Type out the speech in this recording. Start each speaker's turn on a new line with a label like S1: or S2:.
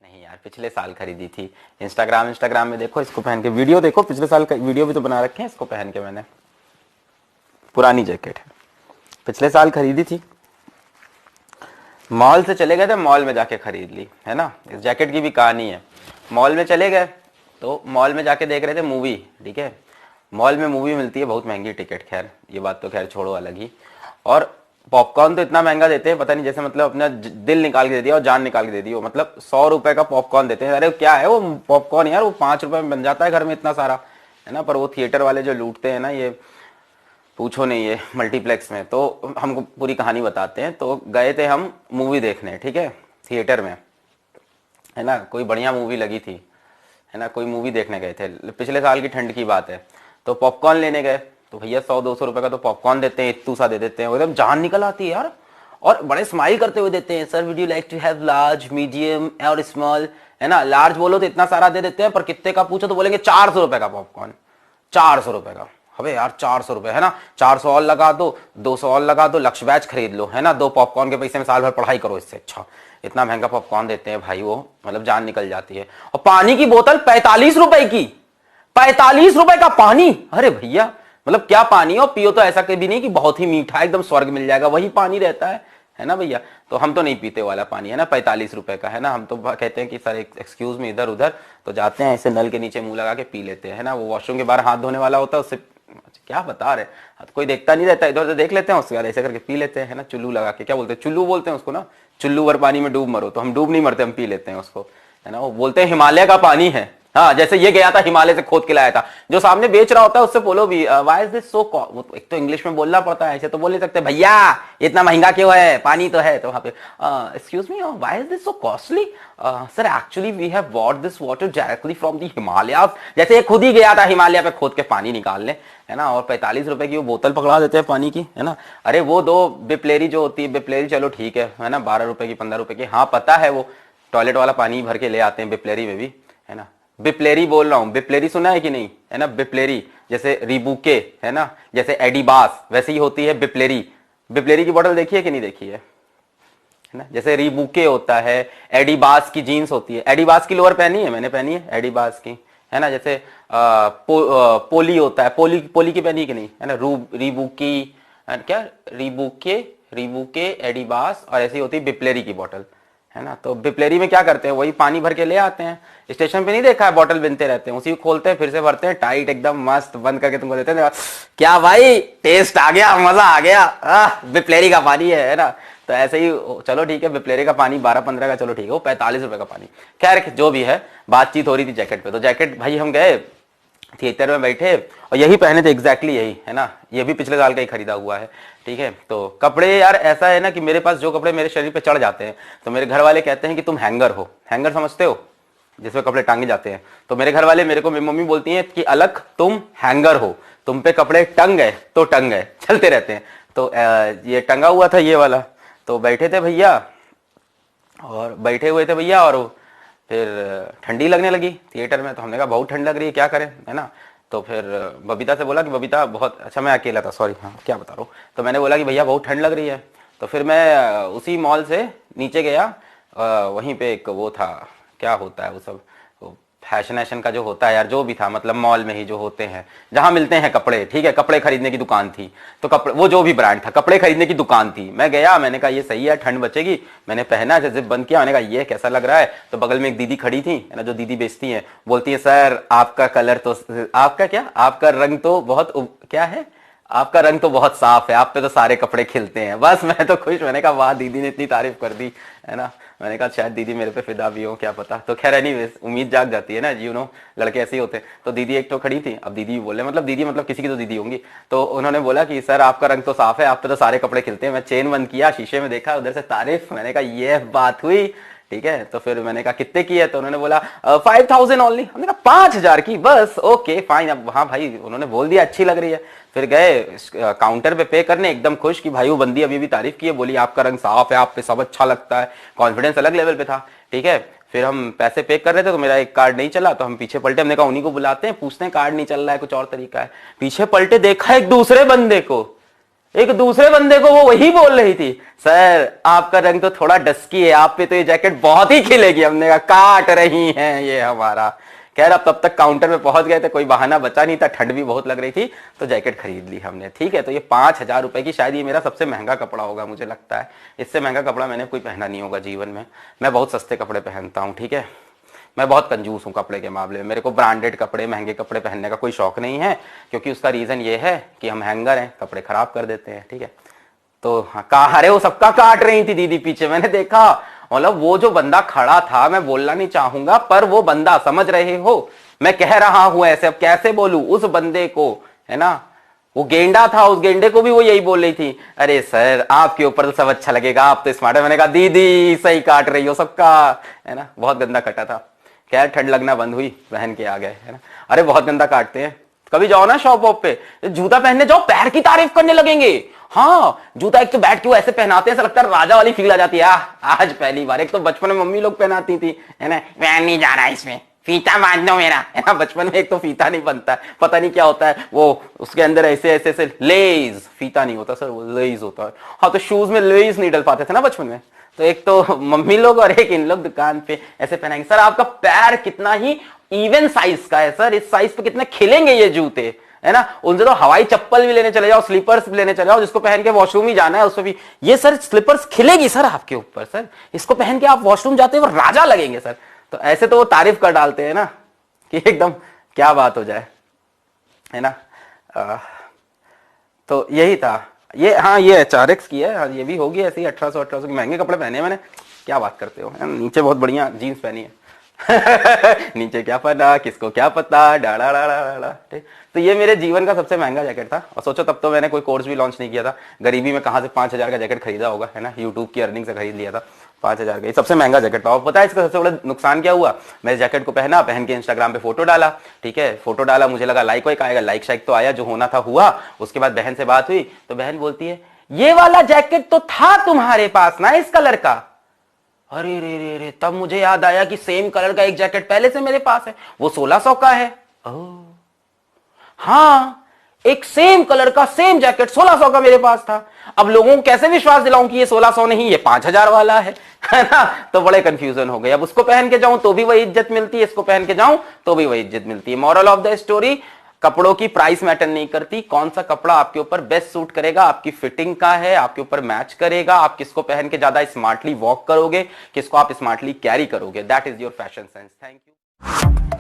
S1: नहीं यार, पिछले साल खरीदी थी। इंस्टाग्राम में देखो, इसको पहन के वीडियो देखो, पिछले साल का वीडियो भी तो बना रखे हैं इसको पहन के मैंने। पुरानी जैकेट है, पिछले साल खरीदी थी। मॉल से चले गए थे, मॉल में जाके खरीद ली है ना। इस जैकेट की भी कहानी है। मॉल में चले गए तो मॉल में जाके देख रहे थे मूवी, ठीक है। मॉल में मूवी मिलती है बहुत महंगी टिकट, खैर ये बात तो खैर छोड़ो अलग ही। और पॉपकॉर्न तो इतना महंगा देते हैं, पता नहीं, जैसे मतलब अपना दिल निकाल के दे दिया और जान निकाल के दे दी हो। मतलब 100 रुपए का पॉपकॉर्न देते हैं। अरे क्या है वो पॉपकॉर्न यार, वो 5 रुपए में बन जाता है घर में इतना सारा, है ना। पर वो थिएटर वाले जो लूटते हैं ना, ये पूछो नहीं, ये मल्टीप्लेक्स में। तो हमको पूरी कहानी बताते हैं। तो गए थे हम मूवी देखने, ठीक है, थिएटर में, है ना। कोई बढ़िया मूवी लगी थी, है ना, कोई मूवी देखने गए थे, पिछले साल की ठंड की बात है। तो पॉपकॉर्न लेने गए तो भैया 100-200 रुपए का तो पॉपकॉर्न देते हैं, इत्तू सा दे देते हैं, एकदम जान निकल आती है यार। और बड़े स्माइल करते हुए देते हैं, sir would you like to have large, medium और स्मॉल, है ना। लार्ज बोलो तो इतना सारा दे देते हैं, पर कितने का पूछो तो बोलेंगे 400 रुपए का पॉपकॉर्न, 400 रुपए का। अबे यार 400 रुपए, है ना, 400 और लगा दो, 200 और लगा दो, लक्ष्य बैच खरीद लो, है ना। 2 पॉपकॉर्न के पैसे में साल भर पढ़ाई करो इससे अच्छा। इतना महंगा पॉपकॉर्न देते हैं भाई वो, मतलब जान निकल जाती है। और पानी की बोतल 45 रुपए की, 45 रुपए का पानी। अरे भैया मतलब क्या पानी हो, पियो तो ऐसा कभी नहीं कि बहुत ही मीठा एकदम स्वर्ग मिल जाएगा, वही पानी रहता है ना भैया। तो हम तो नहीं पीते वाला पानी, है ना, 45 रुपए का, है ना। हम तो कहते हैं कि सर एक्सक्यूज में, इधर उधर तो जाते हैं, ऐसे नल के नीचे मुंह लगा के पी लेते हैं, है ना। वो वॉशरूम के बाहर हाथ धोने वाला होता है, उससे क्या बता रहे, कोई देखता नहीं रहता, इधर उधर देख लेते हैं, उसके बाद ऐसे करके पी लेते हैं, है ना। चुल्लू लगा के, क्या बोलते हैं, चुल्लू बोलते हैं उसको ना, चुल्लू भर पानी में डूब मरो। तो हम डूब नहीं मरते, हम पी लेते हैं उसको, है ना। वो बोलते हैं हिमालय का पानी है। हाँ, जैसे ये गया था हिमालय से खोद के लाया था। जो सामने बेच रहा होता है उससे बोलो भी, व्हाई इज दिस सो, एक तो इंग्लिश में बोलना पड़ता है, ऐसे तो बोल नहीं सकते, भैया इतना महंगा क्यों है, पानी तो है। तो वहां पे excuse me, why is this so costly, sir actually we have bought this water directly from the Himalaya. जैसे ये खुद ही गया था हिमालय पे खोद के पानी निकालने, है ना। और 45 रुपए की वो बोतल पकड़ा देते हैं पानी की, है ना। अरे वो 2 बिप्लेरी जो होती है, बिप्लेरी चलो ठीक है ना, 12 रुपए की, 15 रुपए की, हाँ पता है, वो टॉयलेट वाला पानी भर के ले आते हैं बिप्लेरी में भी, है ना। बिप्लेरी बोल रहा हूं, बिप्लेरी सुना है कि नहीं, है ना। बिप्लेरी जैसे रीबूके, है ना, जैसे एडिबास, वैसे ही होती है बिप्लेरी। बिप्लेरी की बोतल देखी है कि नहीं देखी है ना। जैसे रीबूके होता है, एडिबास की जीन्स होती है, एडिबास की लोअर पहनी है मैंने, पहनी है एडिबास की, है ना। जैसे पोली होता है, पोली की पहनी कि नहीं, है ना। रीबूकी, क्या, रीबूके एडिबास, और ऐसी होती है बिप्लेरी की बोतल, है ना। तो बिप्लेरी में क्या करते हैं, वही पानी भर के ले आते हैं। स्टेशन पे नहीं देखा है, बोतल बिनते रहते हैं, उसी को खोलते हैं, फिर से भरते हैं, टाइट एकदम मस्त बंद करके तुमको देते हैं। क्या भाई टेस्ट आ गया, मजा आ गया, बिप्लेरी का पानी है ना। तो ऐसे ही चलो ठीक है, बिप्लेरी का पानी 12-15 का, चलो ठीक है, वो 45 रुपए का पानी। खैर जो भी है, बातचीत हो रही थी जैकेट पे। तो जैकेट भाई हम गए थिएटर में बैठे और यही पहने थे, एग्जैक्टली यही, है ना। ये भी पिछले साल का ही खरीदा हुआ है, ठीक है। तो कपड़े यार ऐसा है ना कि मेरे पास जो कपड़े मेरे शरीर पे चढ़ जाते हैं, तो मेरे घर वाले कहते हैं कि तुम हैंगर हो। हैंगर समझते हो, जिसमें कपड़े टांगे जाते हैं। तो मेरे घर वाले मेरे को, मेरी मम्मी बोलती है कि अलग तुम हैंगर हो, तुम पे कपड़े टंग गए तो टंग गए, चलते रहते हैं। तो ये टंगा हुआ था ये वाला। तो बैठे थे भैया, और बैठे हुए थे भैया, और फिर ठंडी लगने लगी थिएटर में। तो हमने कहा बहुत ठंड लग रही है, क्या करें, है ना। तो फिर बबीता से बोला कि बबीता बहुत, अच्छा मैं अकेला था, सॉरी, हाँ क्या बता रहा हूँ। तो मैंने बोला कि भैया बहुत ठंड लग रही है। तो फिर मैं उसी मॉल से नीचे गया, वहीं पे एक वो था, क्या होता है वो सब, फैशन का जो होता है यार, जो भी था, मतलब मॉल में ही जो होते हैं, जहां मिलते हैं कपड़े, ठीक है, कपड़े खरीदने की दुकान थी। तो कपड़े, वो जो भी ब्रांड था, कपड़े खरीदने की दुकान थी। मैं गया, मैंने कहा ये सही है, ठंड बचेगी। मैंने पहना, जिप बंद किया, मैंने कहा ये कैसा लग रहा है। तो बगल में एक दीदी खड़ी थी, है ना, जो दीदी बेचती हैं, बोलती है सर आपका कलर तो, आपका क्या, आपका रंग तो बहुत, क्या है, आपका रंग तो बहुत साफ है, आप पे तो सारे कपड़े खिलते हैं। बस मैं तो खुश, मैंने कहा वाह, दीदी ने इतनी तारीफ कर दी, है ना। मैंने कहा शायद दीदी मेरे पे फिदा भी हो, क्या पता। तो खैर एनीवेज, उम्मीद जाग जाती है ना, यू नो, लड़के ऐसे ही होते हैं। तो दीदी एक तो खड़ी थी, अब दीदी बोले, मतलब दीदी मतलब किसी की तो दीदी होंगी। तो उन्होंने बोला कि सर आपका रंग तो साफ है, आप पे तो सारे कपड़े खिलते हैं। मैं चेन बंद किया, शीशे में देखा, उधर से तारीफ, मैंने कहा ये बात हुई, ठीक है। तो फिर मैंने कहा कितने की है, तो उन्होंने बोला 5000 ओनली। हमने कहा 5000 की, बस ओके फाइन। अब हाँ भाई, उन्होंने बोल दिया अच्छी लग रही है। फिर गए काउंटर पे करने, एकदम खुश कि भाई वो बंदी अभी भी तारीफ की है, बोली आपका रंग साफ है, आप पे सब अच्छा लगता है। कॉन्फिडेंस अलग लेवल पे था, ठीक है। फिर हम पैसे पे कर रहे थे, तो मेरा एक कार्ड नहीं चला, तो हम पीछे पलटे, हमने कहा उन्हीं को बुलाते हैं, पूछते हैं कार्ड नहीं चल रहा है, कुछ और तरीका है। पीछे पलटे, देखा एक दूसरे बंदे को, एक दूसरे बंदे को वो वही बोल रही थी, सर आपका रंग तो थोड़ा डस्की है, आप पे तो ये जैकेट बहुत ही खिलेगी। हमने कहा काट रही हैं ये हमारा। खैर अब तब तक काउंटर में पहुंच गए थे, कोई बहाना बचा नहीं था, ठंड भी बहुत लग रही थी, तो जैकेट खरीद ली हमने। ठीक है, तो ये 5,000 रुपए की, शायद ये मेरा सबसे महंगा कपड़ा होगा मुझे लगता है। इससे महंगा कपड़ा मैंने कोई पहना नहीं होगा जीवन में। मैं बहुत सस्ते कपड़े पहनता हूँ, ठीक है, मैं बहुत कंजूस हूँ कपड़े के मामले में। मेरे को ब्रांडेड कपड़े, महंगे कपड़े पहनने का कोई शौक नहीं है, क्योंकि उसका रीजन ये है कि हम हैंगर हैं, कपड़े खराब कर देते हैं। ठीक है, तो हाँ, अरे वो सबका काट रही थी दीदी पीछे, मैंने देखा। मतलब वो जो बंदा खड़ा था, मैं बोलना नहीं चाहूंगा, पर वो बंदा, समझ रहे हो, मैं कह रहा हूं ऐसे, अब कैसे बोलूं उस बंदे को, है ना, वो गेंडा था, उस गेंडे को भी वो यही बोल रही थी, अरे सर आपके ऊपर तो सब अच्छा लगेगा, आप तो स्मार्ट है। मैंने कहा दीदी सही काट रही हो सबका, है ना, बहुत गंदा कटा था। खैर ठंड लगना बंद हुई, पहन के आ गए, है ना। अरे बहुत गंदा काटते हैं। कभी जाओ ना शॉप वॉप पे, जूता पहनने जाओ, पैर की तारीफ करने लगेंगे। हाँ, जूता एक तो बैठ के वो ऐसे पहनाते हैं, ऐसा लगता है राजा वाली फील आ जाती है। आज पहली बार, एक तो बचपन में मम्मी लोग पहनाती थी, है ना, पहन नहीं जा रहा इसमें, फीता बांध दो मेरा, है ना। बचपन में एक तो फीता नहीं बनता है, पता नहीं क्या होता है वो, उसके अंदर ऐसे ऐसे ऐसे लेज, फीता नहीं होता सर, वो लेज होता है। हाँ, तो शूज में लेज नहीं डल पाते थे ना बचपन में, तो एक तो मम्मी लोग और एक इन लोग दुकान पे ऐसे पहनाएंगे। सर आपका पैर कितना ही इवन साइज का है सर, इस साइज पे कितने खिलेंगे ये जूते, है ना। उनसे तो हवाई चप्पल भी लेने चले जाओ, स्लीपर्स भी लेने चले जाओ, जिसको पहन के वॉशरूम ही जाना है उसको भी, ये सर स्लीपर्स खिलेगी सर आपके ऊपर, सर इसको पहन के आप वॉशरूम जाते हो राजा लगेंगे सर। तो ऐसे तो वो तारीफ कर डालते हैं ना कि एकदम क्या बात हो जाए, है ना। तो यही था ये। हाँ, ये HRX की है, हाँ, ये भी होगी ऐसे ही 1800 की। महंगे कपड़े पहने मैंने, क्या बात करते हो। नीचे बहुत बढ़िया जीन्स पहनी है। नीचे क्या पता, किसको क्या पता, डाड़ा डाड़ा डाड़ा। ठीक, तो ये मेरे जीवन का सबसे महंगा जैकेट था। और सोचो तब तो मैंने कोई कोर्स भी लॉन्च नहीं किया था, गरीबी में कहाँ से 5,000 का जैकेट खरीदा होगा, है ना, यूट्यूब की अर्निंग से खरीद लिया था 5,000 का। ये सबसे महंगा जैकेट था। और पता है इसका सबसे बड़ा नुकसान क्या हुआ, मैं जैकेट को पहना, पहन के इंस्टाग्राम पे फोटो डाला, ठीक है, फोटो डाला, मुझे लगा लाइक वाइक आएगा, लाइक शाइक तो आया, जो होना था हुआ। उसके बाद बहन से बात हुई, तो बहन बोलती है ये वाला जैकेट तो था तुम्हारे पास ना इस कलर का। अरे रे रे रे, तब मुझे याद आया कि सेम कलर का एक जैकेट पहले से मेरे पास है, वो 1600 का है। हाँ, एक सेम कलर का सेम जैकेट 1600 का मेरे पास था। अब लोगों को कैसे विश्वास दिलाऊं कि ये 1600 नहीं, ये 5,000 वाला है ना। तो बड़े कंफ्यूजन हो गए। अब उसको पहन के जाऊं तो भी वही इज्जत मिलती है, इसको पहन के जाऊं तो भी वही इज्जत मिलती है। मॉरल ऑफ द स्टोरी, कपड़ों की प्राइस मैटर नहीं करती, कौन सा कपड़ा आपके ऊपर बेस्ट सूट करेगा, आपकी फिटिंग का है, आपके ऊपर मैच करेगा, आप किसको पहन के ज्यादा स्मार्टली वॉक करोगे, किसको आप स्मार्टली कैरी करोगे, that is your fashion sense. Thank you.